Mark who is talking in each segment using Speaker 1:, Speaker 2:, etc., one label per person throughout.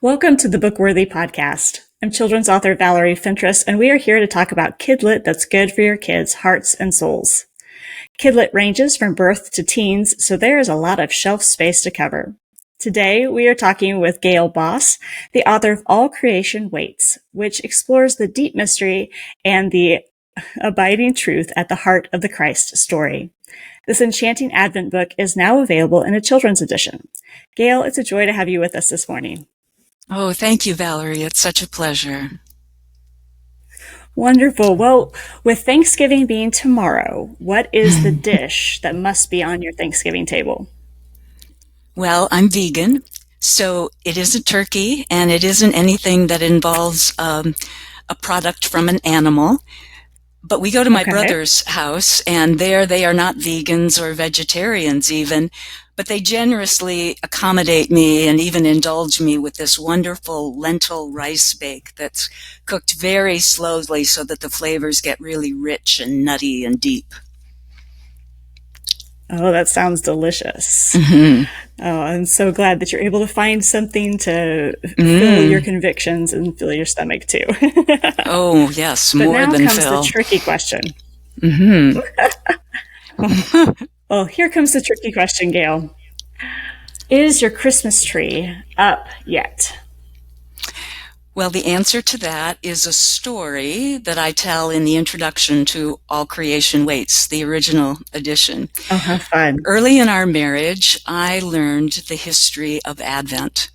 Speaker 1: Welcome to the Bookworthy Podcast. I'm children's author Valerie Fentress, and we are here to talk about kidlit that's good for your kids' hearts and souls. Kidlit ranges from birth to teens, so there is a lot of shelf space to cover. Today, we are talking with Gail Boss, the author of All Creation Waits, which explores the deep mystery and the abiding truth at the heart of the Christ story. This enchanting Advent book is now available in a children's edition. Gail, it's a joy to have you with us this morning.
Speaker 2: Oh, thank you, Valerie. It's such a pleasure.
Speaker 1: Wonderful. Well, with Thanksgiving being tomorrow, what is the dish that must be on your Thanksgiving table?
Speaker 2: Well, I'm vegan, so it isn't turkey, and it isn't anything that involves a product from an animal. But we go to my brother's house, and there they are not vegans or vegetarians even, but they generously accommodate me and even indulge me with this wonderful lentil rice bake that's cooked very slowly so that the flavors get really rich and nutty and deep.
Speaker 1: Oh, that sounds delicious.
Speaker 2: Mm-hmm.
Speaker 1: Oh, I'm so glad that you're able to find something to fill your convictions and fill your stomach too.
Speaker 2: Oh, yes,
Speaker 1: but
Speaker 2: more
Speaker 1: now
Speaker 2: than
Speaker 1: comes
Speaker 2: fill.
Speaker 1: the tricky question.
Speaker 2: Mm-hmm.
Speaker 1: Well, here comes the tricky question, Gail. Is your Christmas tree up yet?
Speaker 2: Well, the answer to that is a story that I tell in the introduction to All Creation Waits, the original edition.
Speaker 1: Oh, how fun.
Speaker 2: Early in our marriage, I learned the history of Advent.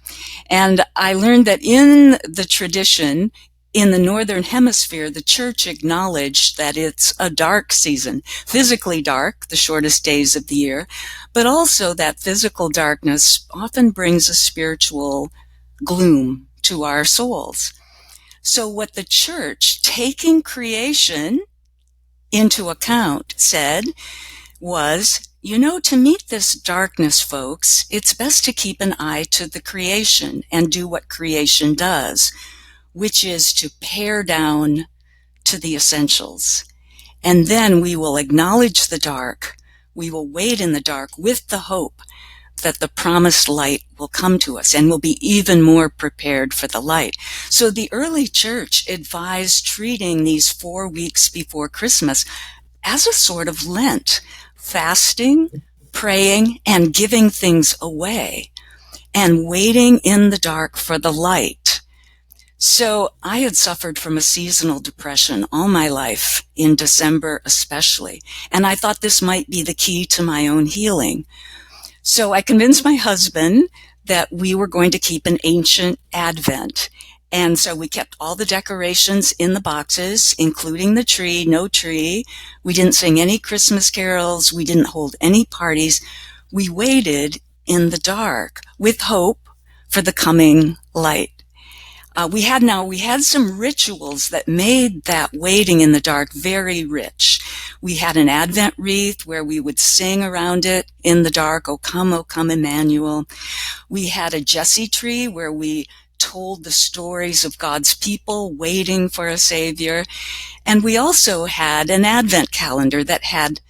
Speaker 2: And I learned that in the tradition, in the Northern Hemisphere, the church acknowledged that it's a dark season, physically dark, the shortest days of the year, but also that physical darkness often brings a spiritual gloom to our souls. So what the church, taking creation into account, said was, to meet this darkness, folks, it's best to keep an eye to the creation and do what creation does, which is to pare down to the essentials. And then we will acknowledge the dark. We will wait in the dark with the hope that the promised light will come to us and we'll be even more prepared for the light. So the early church advised treating these 4 weeks before Christmas as a sort of Lent, fasting, praying, and giving things away, and waiting in the dark for the light. So I had suffered from a seasonal depression all my life, in December especially, and I thought this might be the key to my own healing. So I convinced my husband that we were going to keep an ancient Advent. And so we kept all the decorations in the boxes, including the tree, no tree. We didn't sing any Christmas carols. We didn't hold any parties. We waited in the dark with hope for the coming light. We had some rituals that made that waiting in the dark very rich. We had an Advent wreath where we would sing around it in the dark, O come, Emmanuel. We had a Jesse tree where we told the stories of God's people waiting for a Savior. And we also had an Advent calendar that had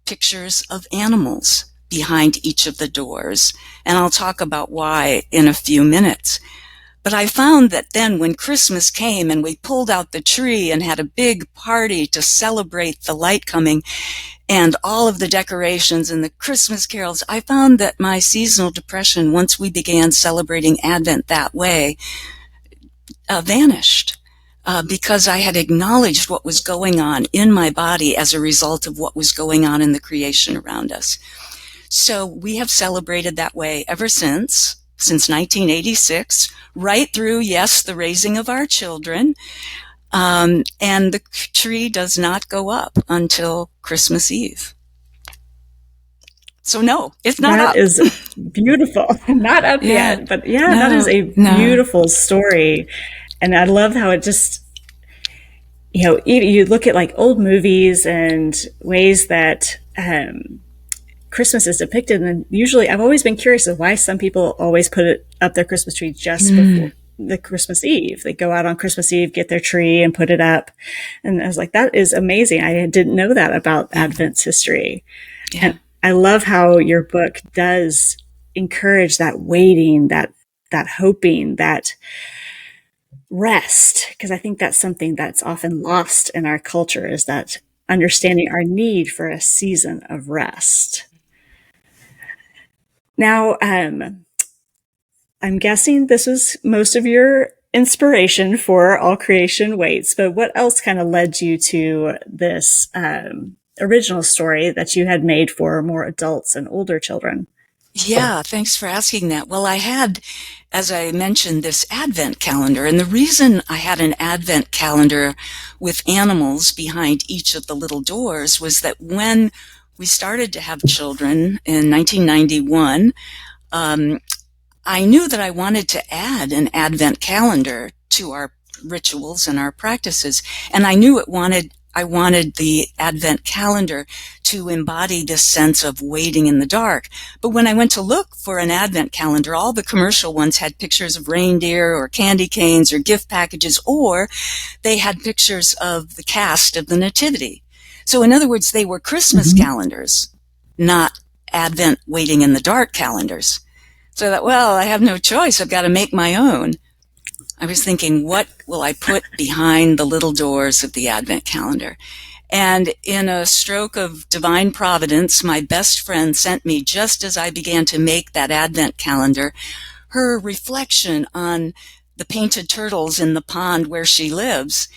Speaker 2: pictures of animals behind each of the doors. And I'll talk about why in a few minutes. But I found that then when Christmas came and we pulled out the tree and had a big party to celebrate the light coming and all of the decorations and the Christmas carols, I found that my seasonal depression, once we began celebrating Advent that way, vanished because I had acknowledged what was going on in my body as a result of what was going on in the creation around us. So we have celebrated that way ever since 1986, right through, yes, the raising of our children. And the tree does not go up until Christmas Eve. So no, it's not up.
Speaker 1: That is beautiful. Not up yet, but that is a beautiful story. And I love how it just, you look at like old movies and ways that Christmas is depicted, and usually I've always been curious of why some people always put up their Christmas tree just before the Christmas Eve. They go out on Christmas Eve, get their tree and put it up. And I was like, that is amazing. I didn't know that about Advent's history. Yeah. And I love how your book does encourage that waiting, that that hoping, that rest, because I think that's something that's often lost in our culture, is that understanding our need for a season of rest. Now, I'm guessing this was most of your inspiration for All Creation Waits, but what else kind of led you to this original story that you had made for more adults and older children?
Speaker 2: Yeah, thanks for asking that. Well, I had, as I mentioned, this Advent calendar. And the reason I had an Advent calendar with animals behind each of the little doors was that when we started to have children in 1991, I knew that I wanted to add an Advent calendar to our rituals and our practices. And I knew I wanted the Advent calendar to embody this sense of waiting in the dark. But when I went to look for an Advent calendar, all the commercial ones had pictures of reindeer or candy canes or gift packages, or they had pictures of the cast of the Nativity. So in other words, they were Christmas calendars, not Advent waiting in the dark calendars. So I thought, well, I have no choice. I've got to make my own. I was thinking, what will I put behind the little doors of the Advent calendar? And in a stroke of divine providence, my best friend sent me, just as I began to make that Advent calendar, her reflection on the painted turtles in the pond where she lives.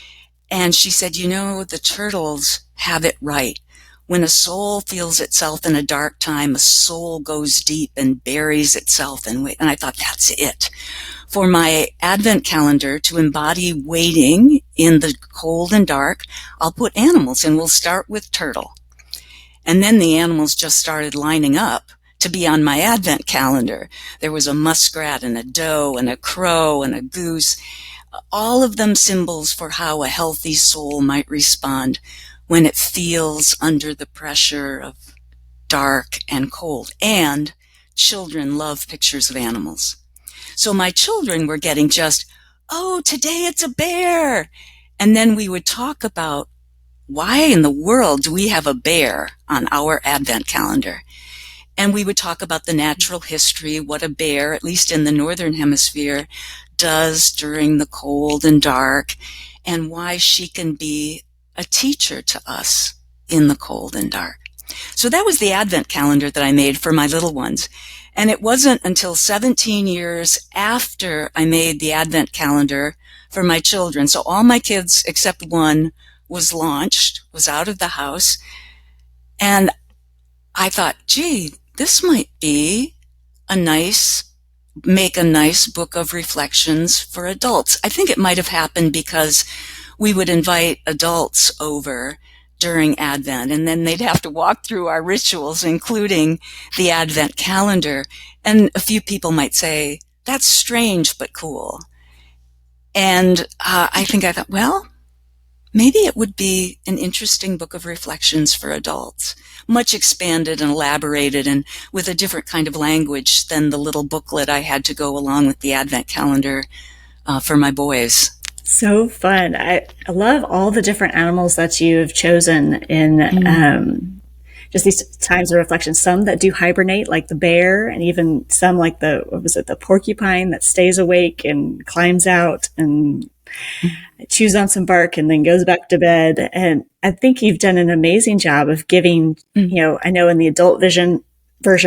Speaker 2: And she said, you know, the turtles have it right. When a soul feels itself in a dark time, a soul goes deep and buries itself. And I thought, that's it. For my Advent calendar to embody waiting in the cold and dark, I'll put animals, and we'll start with turtle. And then the animals just started lining up to be on my Advent calendar. There was a muskrat and a doe and a crow and a goose, all of them symbols for how a healthy soul might respond when it feels under the pressure of dark and cold. And children love pictures of animals. So my children were getting just, oh, today it's a bear. And then we would talk about, why in the world do we have a bear on our Advent calendar? And we would talk about the natural history, what a bear, at least in the Northern Hemisphere, does during the cold and dark, and why she can be a teacher to us in the cold and dark. So that was the Advent calendar that I made for my little ones. And it wasn't until 17 years after I made the Advent calendar for my children. So all my kids, except one, was launched, was out of the house. And I thought, gee, this might be make a nice book of reflections for adults. I think it might have happened because we would invite adults over during Advent, and then they'd have to walk through our rituals, including the Advent calendar. And a few people might say, that's strange but cool. And I thought, well, maybe it would be an interesting book of reflections for adults, much expanded and elaborated and with a different kind of language than the little booklet I had to go along with the Advent calendar for my boys.
Speaker 1: So fun. I love all the different animals that you've chosen in just these times of reflection. Some that do hibernate, like the bear, and even some like the porcupine that stays awake and climbs out and chews on some bark and then goes back to bed. And I think you've done an amazing job of giving, I know in the adult version,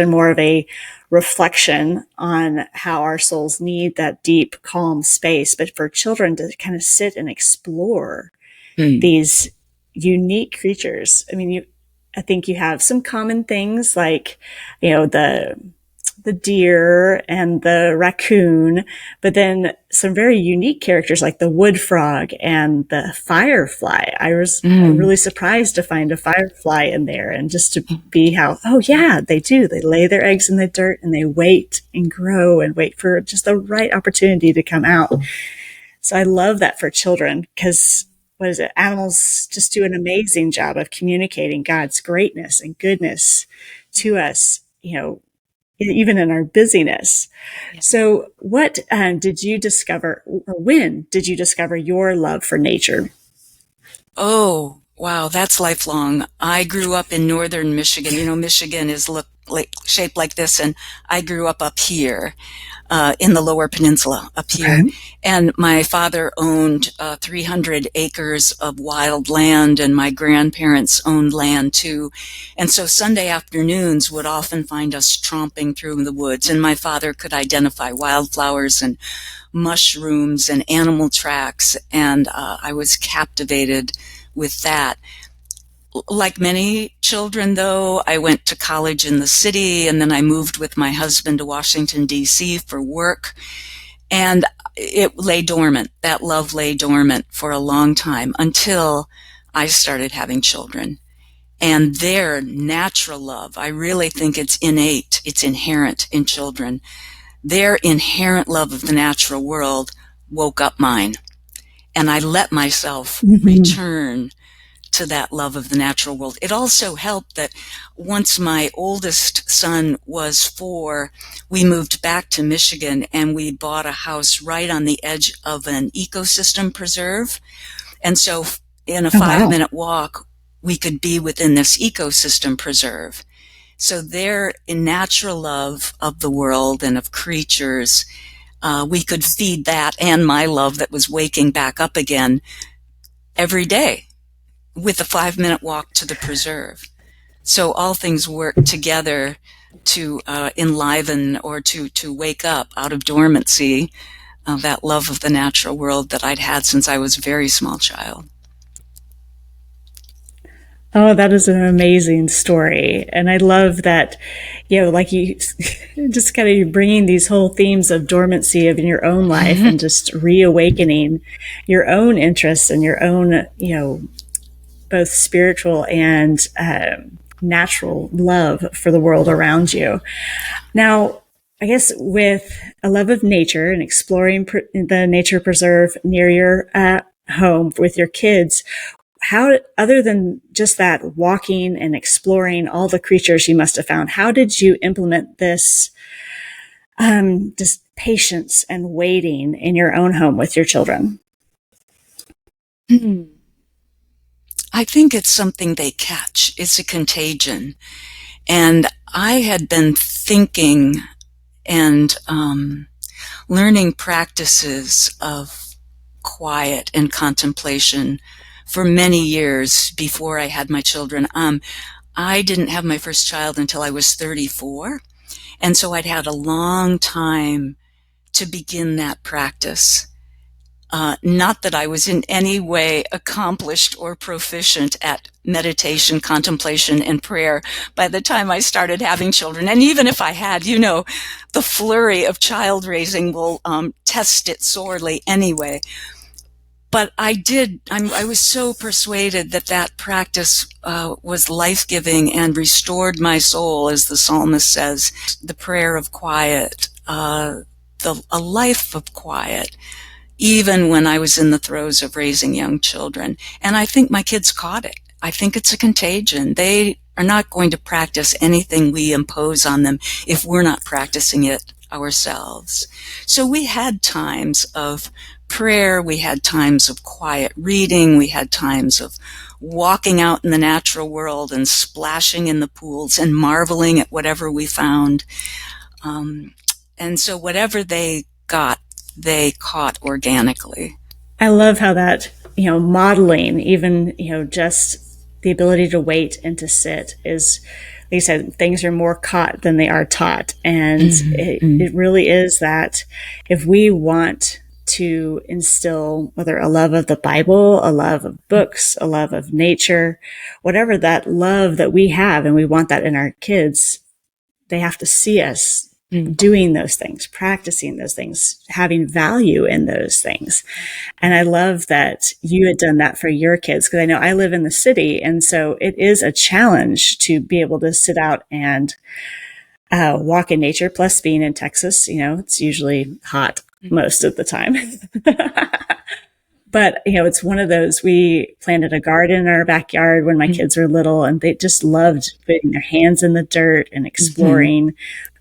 Speaker 1: more of a reflection on how our souls need that deep, calm space, but for children to kind of sit and explore these unique creatures. I mean, I think you have some common things like, the deer and the raccoon, but then some very unique characters like the wood frog and the firefly. I was really surprised to find a firefly in there, and just to be they do. They lay their eggs in the dirt and they wait and grow and wait for just the right opportunity to come out. So I love that for children, because animals just do an amazing job of communicating God's greatness and goodness to us, even in our busyness. Yeah. So what did you discover, or when did you discover your love for nature?
Speaker 2: Oh, wow, that's lifelong. I grew up in northern Michigan. Michigan is looked shaped like this, and I grew up here. In the Lower Peninsula up here.
Speaker 1: Okay.
Speaker 2: And my father owned 300 acres of wild land, and my grandparents owned land too. And so Sunday afternoons would often find us tromping through the woods, and my father could identify wildflowers and mushrooms and animal tracks, and I was captivated with that. Like many children, though, I went to college in the city, and then I moved with my husband to Washington, D.C. for work. And it lay dormant. That love lay dormant for a long time until I started having children. And their natural love, I really think it's innate, it's inherent in children. Their inherent love of the natural world woke up mine. And I let myself return to that love of the natural world. It also helped that once my oldest son was 4, we moved back to Michigan and we bought a house right on the edge of an ecosystem preserve. And so in a 5-minute walk, we could be within this ecosystem preserve. So their natural love of the world and of creatures, we could feed that and my love that was waking back up again every day, with a 5-minute walk to the preserve. So all things work together to enliven or to wake up out of dormancy that love of the natural world that I'd had since I was a very small child.
Speaker 1: Oh, that is an amazing story. And I love that, like you just kind of bringing these whole themes of dormancy of in your own life and just reawakening your own interests and your own, both spiritual and natural love for the world around you. Now, I guess with a love of nature and exploring the nature preserve near your home with your kids, how, other than just that walking and exploring all the creatures you must have found, how did you implement this just patience and waiting in your own home with your children?
Speaker 2: I think it's something they catch. It's a contagion. And I had been thinking and learning practices of quiet and contemplation for many years before I had my children. I didn't have my first child until I was 34. And so I'd had a long time to begin that practice. Not that I was in any way accomplished or proficient at meditation, contemplation, and prayer by the time I started having children. And even if I had, the flurry of child raising will test it sorely anyway. But I was so persuaded that practice was life-giving and restored my soul, as the psalmist says. The prayer of quiet, a life of quiet, even when I was in the throes of raising young children. And I think my kids caught it. I think it's a contagion. They are not going to practice anything we impose on them if we're not practicing it ourselves. So we had times of prayer, we had times of quiet reading, we had times of walking out in the natural world and splashing in the pools and marveling at whatever we found. And so whatever they got, they caught organically.
Speaker 1: I love how that, modeling, even, just the ability to wait and to sit is, like you said, things are more caught than they are taught. And it really is that if we want to instill whether a love of the Bible, a love of books, a love of nature, whatever that love that we have, and we want that in our kids, they have to see us doing those things, practicing those things, having value in those things. And I love that you had done that for your kids, because I know I live in the city. And so it is a challenge to be able to sit out and walk in nature. Plus being in Texas, it's usually hot most of the time. But, it's one of those, we planted a garden in our backyard when my kids were little, and they just loved putting their hands in the dirt and exploring.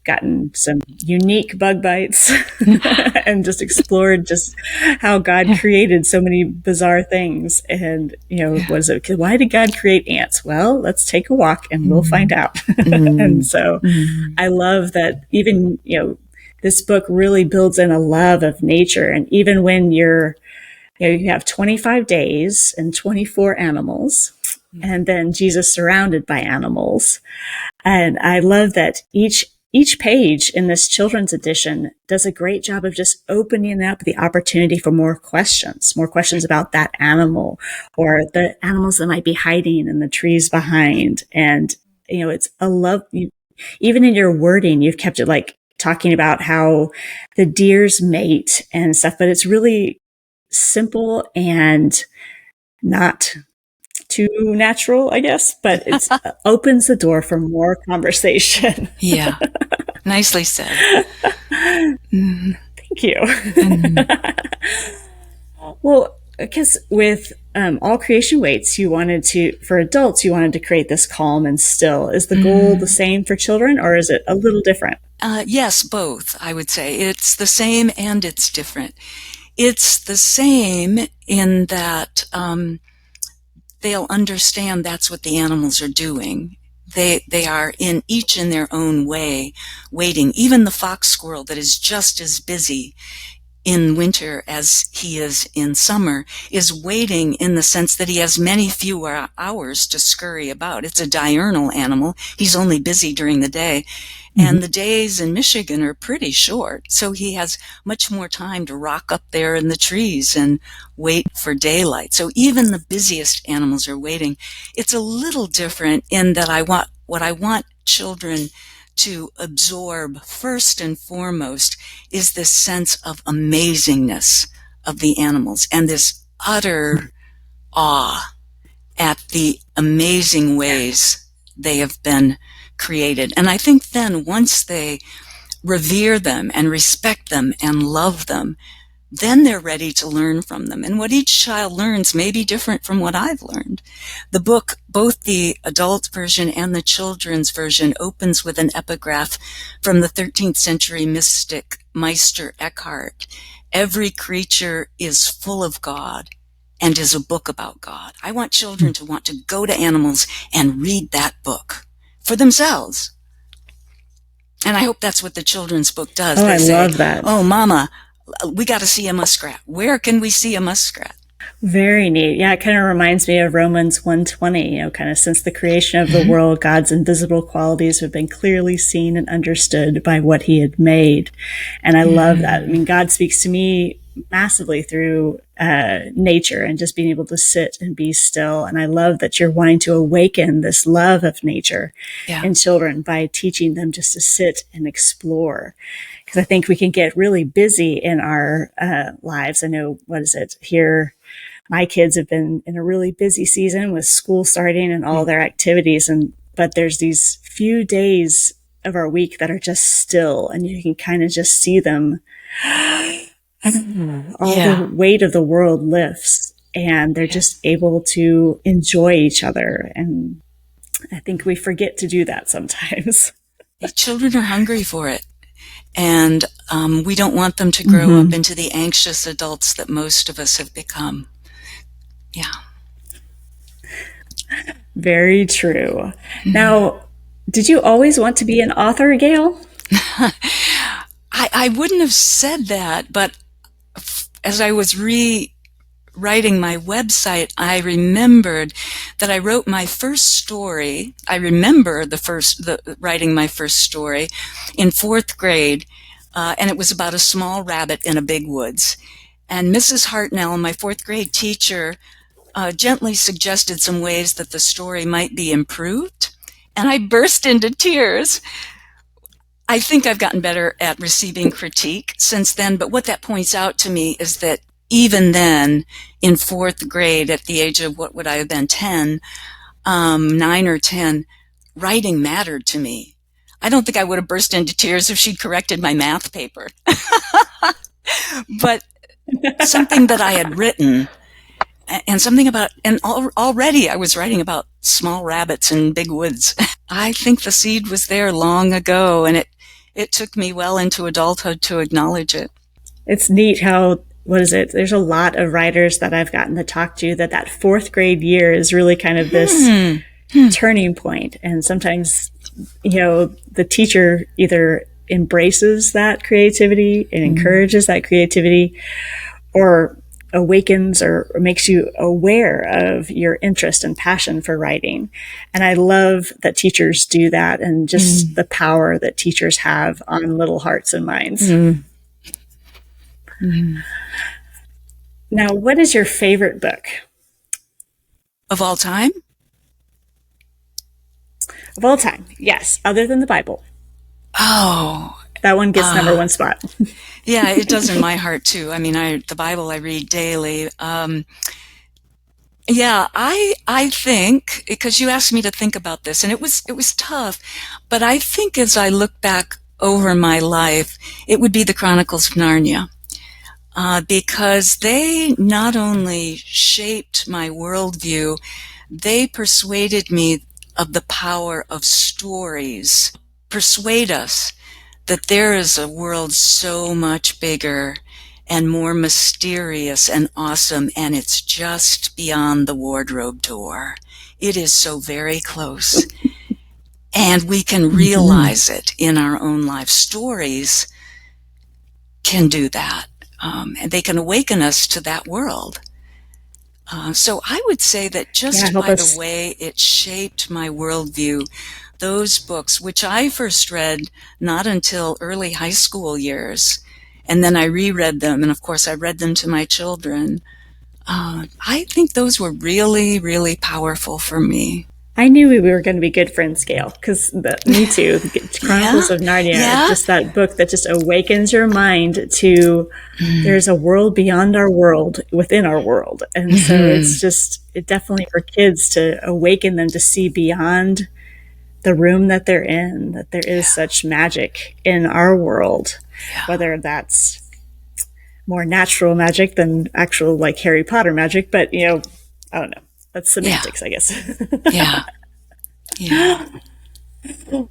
Speaker 1: gotten some unique bug bites and just explored just how God created so many bizarre things. And, was it, why did God create ants? Well, let's take a walk and we'll find out. And so I love that even, this book really builds in a love of nature. And even when you have 25 days and 24 animals, and then Jesus surrounded by animals. And I love that each page in this children's edition does a great job of just opening up the opportunity for more questions about that animal or the animals that might be hiding in the trees behind. And, it's a love. Even in your wording, you've kept it like talking about how the deers mate and stuff, but it's really simple and not too natural, I guess, but it opens the door for more conversation.
Speaker 2: Yeah. Nicely said.
Speaker 1: Thank you. Well, because with All Creation Waits, for adults, you wanted to create this calm and still. Is the goal the same for children, or is it a little different?
Speaker 2: Yes, both, I would say. It's the same and it's different. It's the same in that they'll understand that's what the animals are doing. They are each in their own way waiting. Even the fox squirrel that is just as busy in winter as he is in summer is waiting in the sense that he has many fewer hours to scurry about. It's a diurnal animal. He's only busy during the day. And the days in Michigan are pretty short, so he has much more time to rock up there in the trees and wait for daylight. So even the busiest animals are waiting. It's a little different in that I want children to absorb first and foremost is this sense of amazingness of the animals and this utter awe at the amazing ways they have been created. And I think then once they revere them and respect them and love them, then they're ready to learn from them. And what each child learns may be different from what I've learned. The book, both the adult version and the children's version, opens with an epigraph from the 13th century mystic Meister Eckhart. Every creature is full of God and is a book about God. I want children to want to go to animals and read that book for themselves. And I hope that's what the children's book does.
Speaker 1: Oh, I love that.
Speaker 2: Oh, Mama, we got to see a muskrat. Where can we see a muskrat?
Speaker 1: Very neat. Yeah, it kind of reminds me of Romans 1:20, kind of since the creation of the world, God's invisible qualities have been clearly seen and understood by what he had made. And I love that. I mean, God speaks to me massively through nature and just being able to sit and be still. And I love that you're wanting to awaken this love of nature in children by teaching them just to sit and explore. Because I think we can get really busy in our lives. I know, here, my kids have been in a really busy season with school starting and all their activities. But there's these few days of our week that are just still, and you can kind of just see them. The weight of the world lifts, and they're just able to enjoy each other. And I think we forget to do that sometimes.
Speaker 2: Children are hungry for it. And we don't want them to grow up into the anxious adults that most of us have become. Yeah.
Speaker 1: Very true. Now, did you always want to be an author, Gail?
Speaker 2: I wouldn't have said that, but as I was rewriting my website, I remembered that I wrote my first story. I remember writing my first story in 4th grade, and it was about a small rabbit in a big woods. And Mrs. Hartnell, my 4th grade teacher, gently suggested some ways that the story might be improved, and I burst into tears. I think I've gotten better at receiving critique since then, but what that points out to me is that even then, in 4th grade, at the age of, what would I have been, 10, 9 or 10, writing mattered to me. I don't think I would have burst into tears if she'd corrected my math paper. But something that I had written, and something about, and already I was writing about small rabbits in big woods. I think the seed was there long ago, and it it took me well into adulthood to acknowledge it.
Speaker 1: It's neat how, what is it? There's a lot of writers that I've gotten to talk to that fourth grade year is really kind of this turning point. And sometimes, the teacher either embraces that creativity and encourages that creativity, or awakens or makes you aware of your interest and passion for writing. And I love that teachers do that, and just the power that teachers have on little hearts and minds. Now, what is your favorite book?
Speaker 2: Of all time?
Speaker 1: Of all time, yes, other than the Bible.
Speaker 2: Oh.
Speaker 1: That one gets number one spot.
Speaker 2: Yeah, it does in my heart too. I mean, the Bible I read daily. Yeah, I think, because you asked me to think about this, and it was tough, but I think as I look back over my life, it would be the Chronicles of Narnia. Because they not only shaped my worldview, they persuaded me of the power of stories. Persuade us that there is a world so much bigger and more mysterious and awesome, and it's just beyond the wardrobe door. It is so very close. And we can realize it in our own life. Stories can do that. And they can awaken us to that world. So I would say that just by the way it shaped my worldview, those books, which I first read not until early high school years, and then I reread them, and of course I read them to my children, I think those were really, really powerful for me.
Speaker 1: I knew we were going to be good friends, Gail, because me too. Chronicles of Narnia, just that book that just awakens your mind to there's a world beyond our world within our world. And so it definitely for kids to awaken them to see beyond the room that they're in, that there is such magic in our world, whether that's more natural magic than actual like Harry Potter magic. But, I don't know. That's semantics, I guess.
Speaker 2: Yeah.
Speaker 1: Well,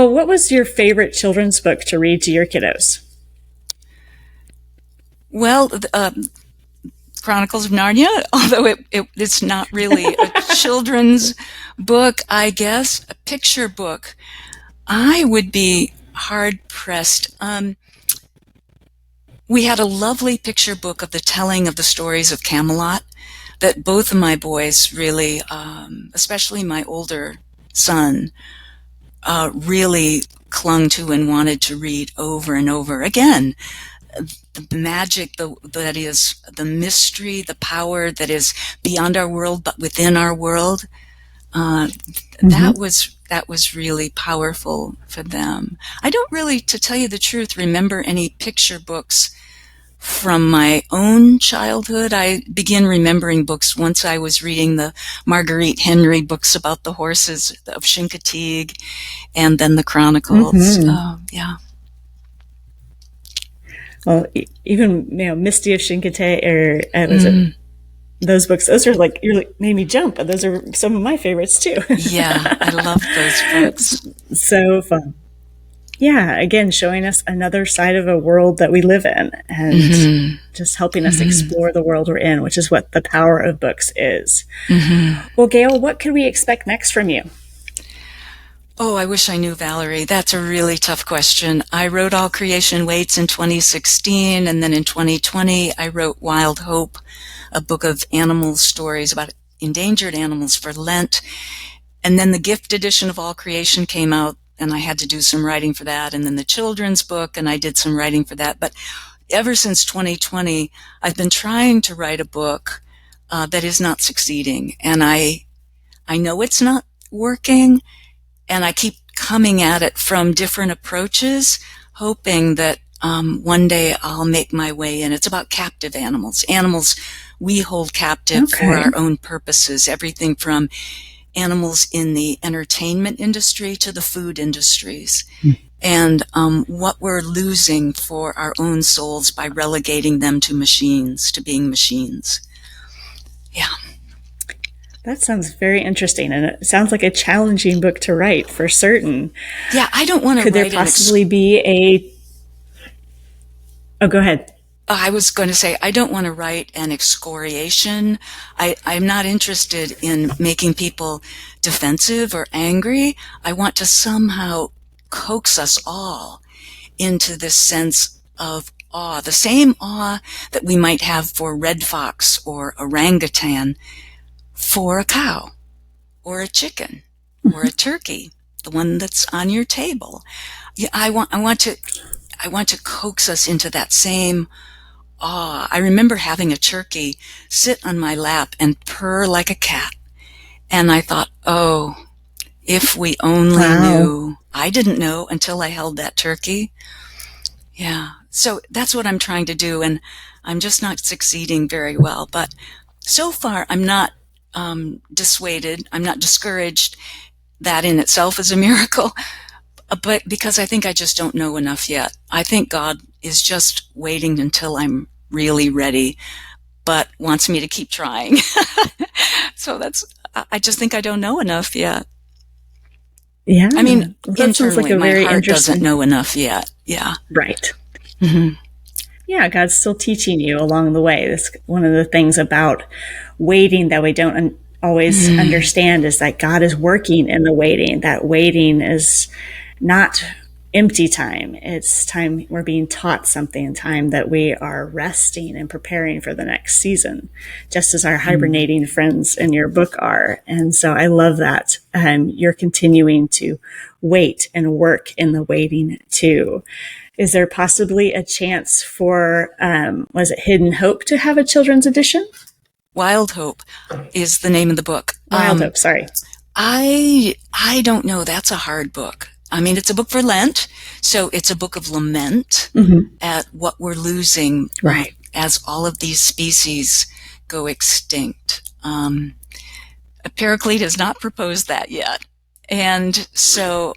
Speaker 1: what was your favorite children's book to read to your kiddos?
Speaker 2: Well, Chronicles of Narnia, although it's not really a children's book, I guess, a picture book. I would be hard-pressed. We had a lovely picture book of the telling of the stories of Camelot that both of my boys really, especially my older son, really clung to and wanted to read over and over again. The magic that is the mystery, the power that is beyond our world but within our world. That was really powerful for them. I don't really, to tell you the truth, remember any picture books from my own childhood. I began remembering books once I was reading the Marguerite Henry books about the horses of Chincoteague, and then the Chronicles.
Speaker 1: Well, even Misty of Chincoteague, or those books. Those are made me jump. Those are some of my favorites too.
Speaker 2: Yeah, I love those books.
Speaker 1: So fun. Yeah, again, showing us another side of a world that we live in, and just helping us explore the world we're in, which is what the power of books is. Well, Gail, what can we expect next from you?
Speaker 2: Oh, I wish I knew, Valerie. That's a really tough question. I wrote All Creation Waits in 2016, and then in 2020, I wrote Wild Hope, a book of animal stories about endangered animals for Lent. And then the gift edition of All Creation came out, and I had to do some writing for that. And then the children's book, and I did some writing for that. But ever since 2020, I've been trying to write a book that is not succeeding. And I know it's not working, and I keep coming at it from different approaches, hoping that one day I'll make my way in. It's about captive animals. Animals we hold captive for our own purposes, everything from animals in the entertainment industry to the food industries, and what we're losing for our own souls by relegating them to machines, to being machines. Yeah.
Speaker 1: That sounds very interesting, and it sounds like a challenging book to write for certain.
Speaker 2: Yeah, I don't want to
Speaker 1: Could there
Speaker 2: write
Speaker 1: possibly be a... Oh, go ahead.
Speaker 2: I was going to say, I don't want to write an excoriation. I'm not interested in making people defensive or angry. I want to somehow coax us all into this sense of awe, the same awe that we might have for red fox or orangutan for a cow or a chicken or a turkey, the one that's on your table. Yeah, I want to coax us into that same awe. I remember having a turkey sit on my lap and purr like a cat. And I thought, oh, if we only knew. I didn't know until I held that turkey. Yeah. So that's what I'm trying to do. And I'm just not succeeding very well. But so far, I'm not dissuaded. I'm not discouraged. That in itself is a miracle. But because I think I just don't know enough yet. I think God is just waiting until I'm really ready, but wants me to keep trying. So I just think I don't know enough yet.
Speaker 1: Yeah.
Speaker 2: I mean,
Speaker 1: that sounds like
Speaker 2: internally,
Speaker 1: a very
Speaker 2: my heart
Speaker 1: interesting...
Speaker 2: doesn't know enough yet. Yeah.
Speaker 1: Right.
Speaker 2: Mm-hmm.
Speaker 1: Yeah, God's still teaching you along the way. That's one of the things about waiting that we don't always understand, is that God is working in the waiting. That waiting is not empty time. It's time we're being taught something, time that we are resting and preparing for the next season, just as our hibernating friends in your book are. And so I love that you're continuing to wait and work in the waiting too. Is there possibly a chance for, was it Hidden Hope to have a children's edition?
Speaker 2: Wild Hope is the name of the book.
Speaker 1: Wild Hope, sorry.
Speaker 2: I don't know. That's a hard book. I mean, it's a book for Lent, so it's a book of lament at what we're losing,
Speaker 1: right,
Speaker 2: as all of these species go extinct. Paraclete has not proposed that yet. And so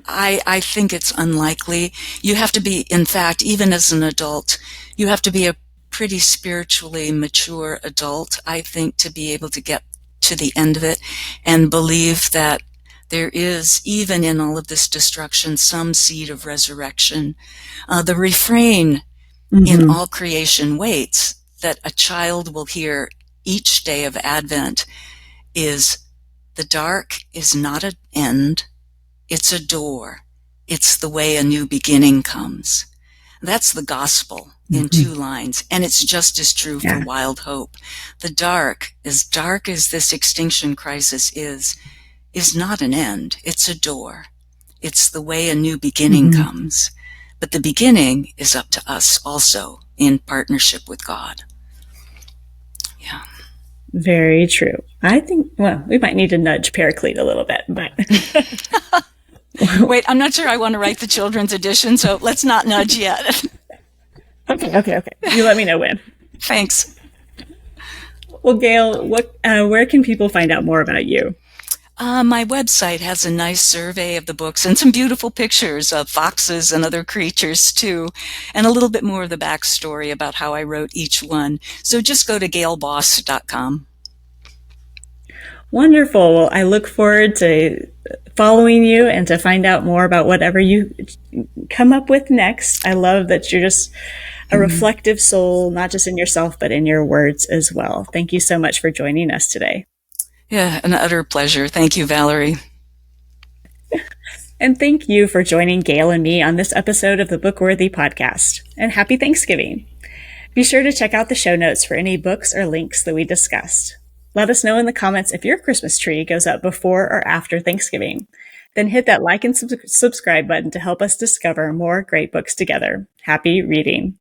Speaker 2: I think it's unlikely. You have to be, in fact, even as an adult, you have to be a pretty spiritually mature adult, I think, to be able to get to the end of it and believe that there is, even in all of this destruction, some seed of resurrection. The refrain in all creation waits that a child will hear each day of Advent is, the dark is not an end, it's a door. It's the way a new beginning comes. That's the gospel in 2 lines, and it's just as true for Wild Hope. The dark as this extinction crisis is not an end, it's a door. It's the way a new beginning comes. But the beginning is up to us also, in partnership with God. Yeah.
Speaker 1: Very true. I think, well, we might need to nudge Paraclete a little bit, but...
Speaker 2: Wait, I'm not sure I want to write the children's edition, so let's not nudge yet.
Speaker 1: Okay. You let me know when.
Speaker 2: Thanks.
Speaker 1: Well, Gail, where can people find out more about you?
Speaker 2: My website has a nice survey of the books and some beautiful pictures of foxes and other creatures too, and a little bit more of the backstory about how I wrote each one. So just go to gailboss.com.
Speaker 1: Wonderful. Well, I look forward to following you and to find out more about whatever you come up with next. I love that you're just a reflective soul, not just in yourself, but in your words as well. Thank you so much for joining us today.
Speaker 2: Yeah, an utter pleasure. Thank you, Valerie.
Speaker 1: And thank you for joining Gail and me on this episode of the Bookworthy Podcast. And happy Thanksgiving. Be sure to check out the show notes for any books or links that we discussed. Let us know in the comments if your Christmas tree goes up before or after Thanksgiving. Then hit that like and subscribe button to help us discover more great books together. Happy reading.